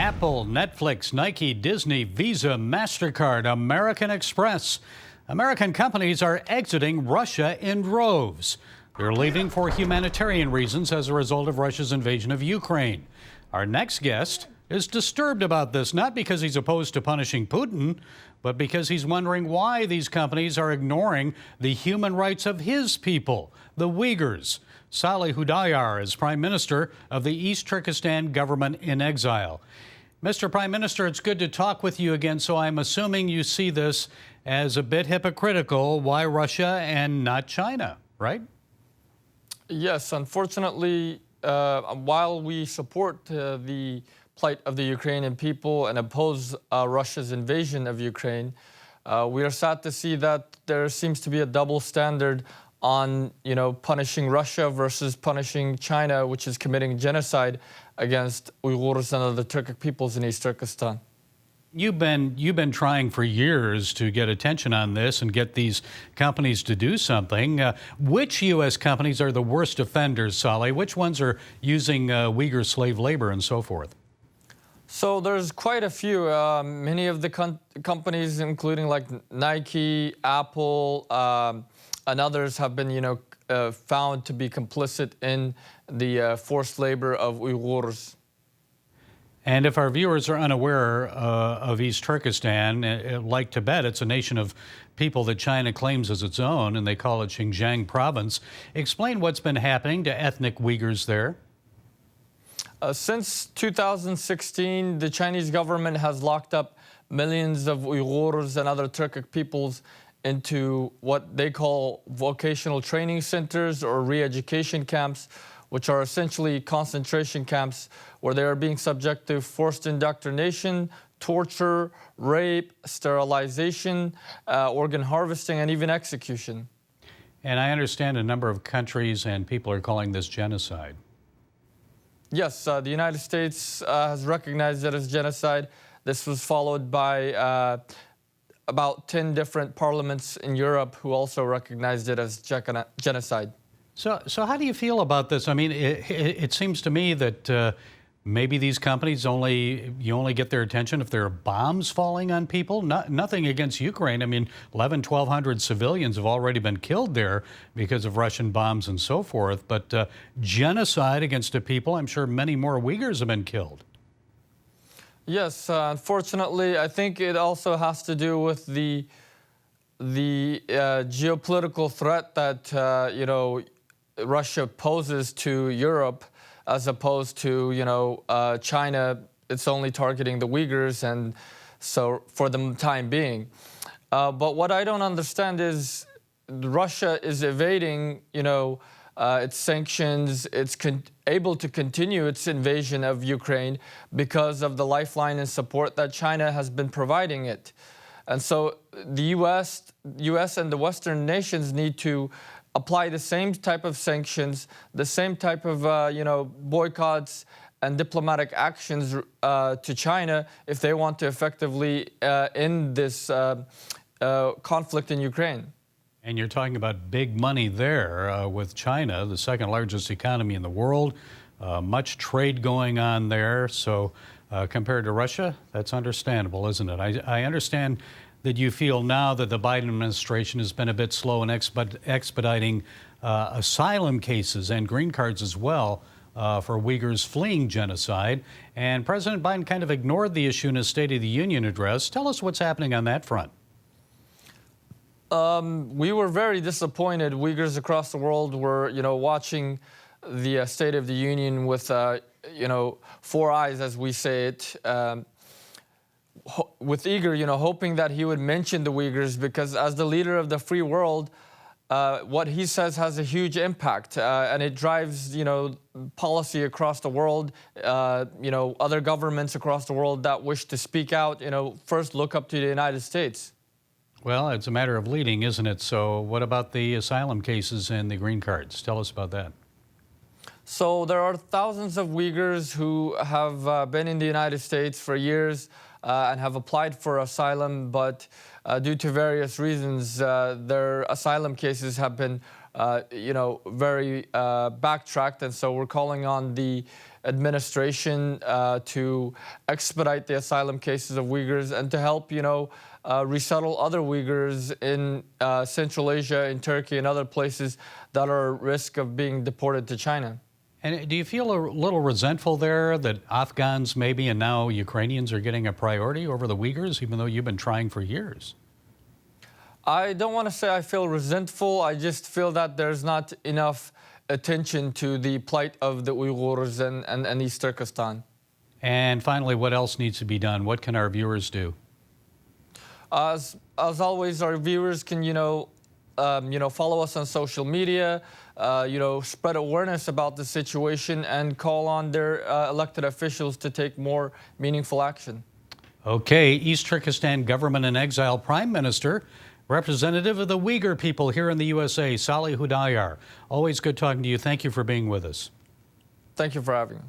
Apple, Netflix, Nike, Disney, Visa, MasterCard, American Express. American companies are exiting Russia in droves. They're leaving for humanitarian reasons as a result of Russia's invasion of Ukraine. Our next guest is disturbed about this, not because he's opposed to punishing Putin, but because he's wondering why these companies are ignoring the human rights of his people, the Uyghurs. Salih Hudayar is Prime Minister of the East Turkistan Government-in-Exile. Mr. Prime Minister, it's good to talk with you again, so I'm assuming you see this as a bit hypocritical. Why Russia and not China, right? Yes, unfortunately, while we support the plight of the Ukrainian people and oppose Russia's invasion of Ukraine, we are sad to see that there seems to be a double standard on, punishing Russia versus punishing China, which is committing genocide against Uyghurs and other Turkic peoples in East Turkestan. You've been trying for years to get attention on this and get these companies to do something. Which U.S. companies are the worst offenders, Salih? Which ones are using Uyghur slave labor and so forth? So there's quite a few. Many of the companies, including like Nike, Apple, and others have been, found to be complicit in the forced labor of Uyghurs. And if our viewers are unaware of East Turkestan, like Tibet, it's a nation of people that China claims as its own, and they call it Xinjiang province. Explain what's been happening to ethnic Uyghurs there. Since 2016, the Chinese government has locked up millions of Uyghurs and other Turkic peoples into what they call vocational training centers or re-education camps, which are essentially concentration camps where they are being subject to forced indoctrination, torture, rape, sterilization, organ harvesting, and even execution. And I understand a number of countries and people are calling this genocide. Yes, the United States has recognized it as genocide. This was followed by about 10 different parliaments in Europe who also recognized it as genocide. So how do you feel about this? I mean, it seems to me that maybe these companies you only get their attention if there are bombs falling on people. Nothing against Ukraine. I mean, 1,200 civilians have already been killed there because of Russian bombs and so forth. But genocide against a people, I'm sure many more Uyghurs have been killed. Yes, unfortunately, I think it also has to do with the geopolitical threat that Russia poses to Europe, as opposed to China. It's only targeting the Uyghurs, and so for the time being. But what I don't understand is Russia is evading its sanctions. It's able to continue its invasion of Ukraine because of the lifeline and support that China has been providing it. And so the U.S. and the Western nations need to apply the same type of sanctions, the same type of boycotts and diplomatic actions to China if they want to effectively end this conflict in Ukraine. And you're talking about big money there with China, the second largest economy in the world, much trade going on there. So compared to Russia, that's understandable, isn't it? I understand that you feel now that the Biden administration has been a bit slow in expediting asylum cases and green cards as well for Uyghurs fleeing genocide. And President Biden kind of ignored the issue in his State of the Union address. Tell us what's happening on that front. We were very disappointed. Uyghurs across the world were, watching the State of the Union with, four eyes, as we say it, with eager, hoping that he would mention the Uyghurs, because as the leader of the free world, what he says has a huge impact, and it drives, policy across the world. Other governments across the world that wish to speak out, first look up to the United States. Well, it's a matter of leading, isn't it? So what about the asylum cases and the green cards? Tell us about that. So there are thousands of Uyghurs who have been in the United States for years and have applied for asylum, but due to various reasons, their asylum cases have been, very backtracked. And so we're calling on the administration to expedite the asylum cases of Uyghurs and to help, resettle other Uyghurs in Central Asia, in Turkey, and other places that are at risk of being deported to China. And do you feel a little resentful there that Afghans maybe and now Ukrainians are getting a priority over the Uyghurs, even though you've been trying for years? I don't want to say I feel resentful. I just feel that there's not enough attention to the plight of the Uyghurs and East Turkestan. And finally, what else needs to be done? What can our viewers do? As always, our viewers can, follow us on social media, spread awareness about the situation and call on their elected officials to take more meaningful action. Okay, East Turkistan Government-in-Exile Prime Minister, representative of the Uyghur people here in the USA, Salih Hudayar. Always good talking to you. Thank you for being with us. Thank you for having me.